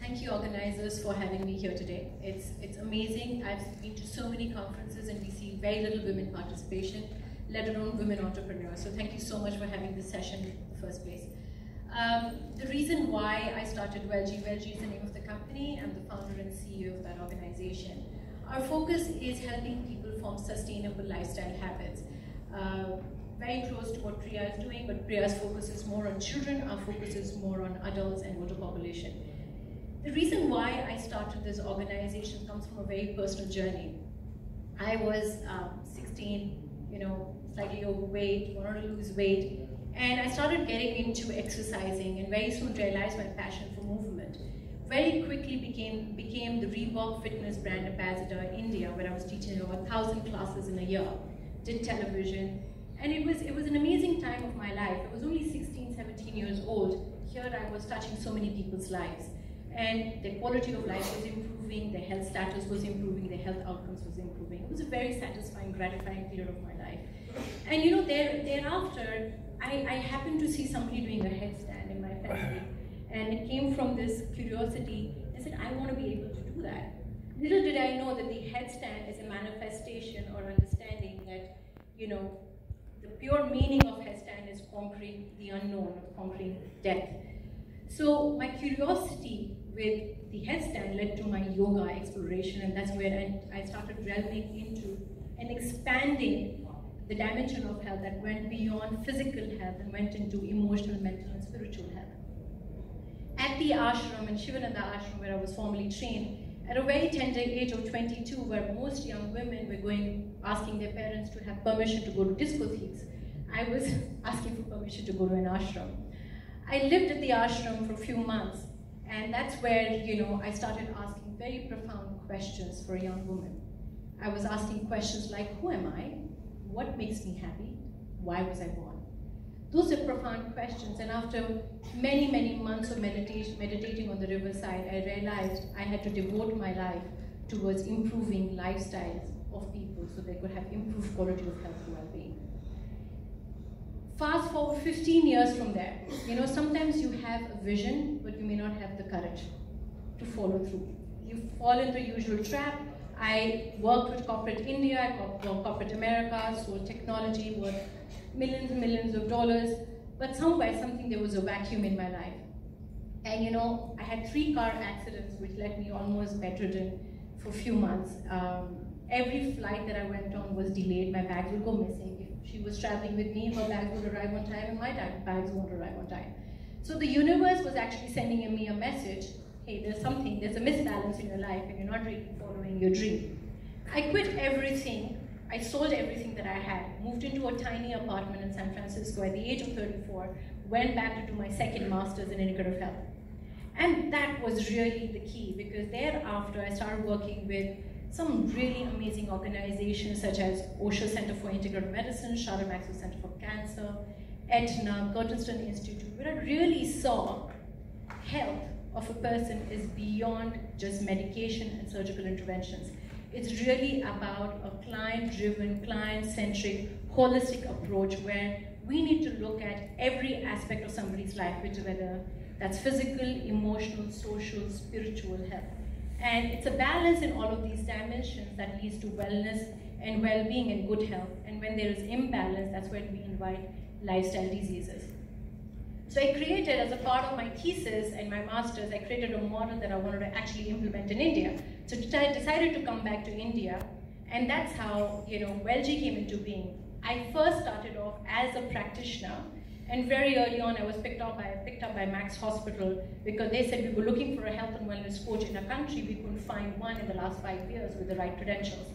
Thank you organizers for having me here today. It's amazing. I've been to so many conferences and we see very little women participation, let alone women entrepreneurs. So thank you so much for having this session in the first place. The reason why I started WellG is the name of the company. I'm the founder and CEO of that organization. Our focus is helping people form sustainable lifestyle habits. Very close to what Priya is doing, but Priya's focus is more on children, our focus is more on adults and older population. The reason why I started this organization comes from a very personal journey. I was 16, slightly overweight, wanted to lose weight, and I started getting into exercising and very soon realized my passion for movement. Very quickly became the Reebok fitness brand ambassador in India, where I was teaching over 1,000 classes in a year, did television, and it was an amazing time of my life. I was only 16, 17 years old. Here I was touching so many people's lives. And their quality of life was improving, their health status was improving, their health outcomes was improving. It was a very satisfying, gratifying period of my life. And thereafter, I happened to see somebody doing a headstand in my family. And it came from this curiosity. I said, I want to be able to do that. Little did I know that the headstand is a manifestation or understanding that, the pure meaning of headstand is conquering the unknown, or conquering death. So my curiosity with the headstand led to my yoga exploration, and that's where I started delving into and expanding the dimension of health that went beyond physical health and went into emotional, mental, and spiritual health. At the ashram, in Shivananda ashram, where I was formally trained, at a very tender age of 22, where most young women were asking their parents to have permission to go to discotheques, I was asking for permission to go to an ashram. I lived at the ashram for a few months, and that's where, I started asking very profound questions for a young woman. I was asking questions like, who am I? What makes me happy? Why was I born? Those are profound questions, and after many, many months of meditating on the riverside, I realized I had to devote my life towards improving lifestyles of people so they could have improved quality of health and well-being. Fast forward 15 years from there, sometimes you have a vision, but you may not have the courage to follow through. You fall into the usual trap. I worked with corporate India, I worked with corporate America, sold technology worth millions and millions of dollars, but somewhere, there was a vacuum in my life. And I had 3 car accidents which left me almost bedridden for a few months. Every flight that I went on was delayed, my bags would go missing. If she was traveling with me, her bags would arrive on time and my bags won't arrive on time. So the universe was actually sending me a message, hey, there's a misbalance in your life and you're not really following your dream. I quit everything. I sold everything that I had, moved into a tiny apartment in San Francisco at the age of 34, went back to do my second master's in integrative health. And that was really the key, because thereafter I started working with some really amazing organizations such as Osher Center for Integrative Medicine, Charlotte Maxwell Center for Cancer, Aetna, Curtinstone Institute, where I really saw health of a person is beyond just medication and surgical interventions. It's really about a client-driven, client-centric, holistic approach where we need to look at every aspect of somebody's life, whether that's physical, emotional, social, spiritual health. And it's a balance in all of these dimensions that leads to wellness and well-being and good health. And when there is imbalance, that's when we invite lifestyle diseases. So I created, as a part of my thesis and my master's, I created a model that I wanted to actually implement in India. So I decided to come back to India, and that's how WellG came into being. I first started off as a practitioner, and very early on I was picked up by Max Hospital because they said we were looking for a health and wellness coach in a country. We couldn't find one in the last 5 years with the right credentials.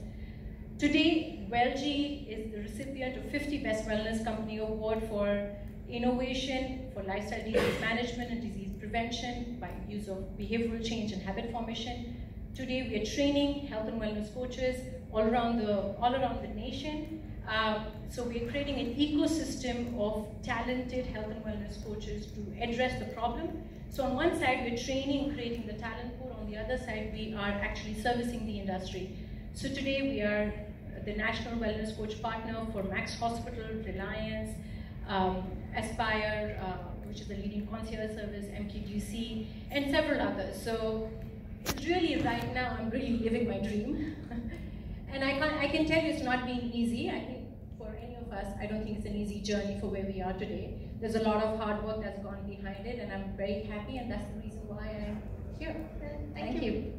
Today, WellG is the recipient of 50 Best Wellness Company Award for innovation, for lifestyle disease management and disease prevention by use of behavioral change and habit formation. Today we are training health and wellness coaches all around the nation. So we are creating an ecosystem of talented health and wellness coaches to address the problem. So on one side we're training, creating the talent pool. On the other side we are actually servicing the industry. So today we are the National Wellness Coach Partner for Max Hospital, Reliance, Aspire, which is a leading concierge service, MQTC, and several others. So really right now I'm really living my dream. And I can tell you it's not been easy. I think for any of us, I don't think it's an easy journey for where we are today. There's a lot of hard work that's gone behind it, and I'm very happy, and that's the reason why I'm here. Thank you.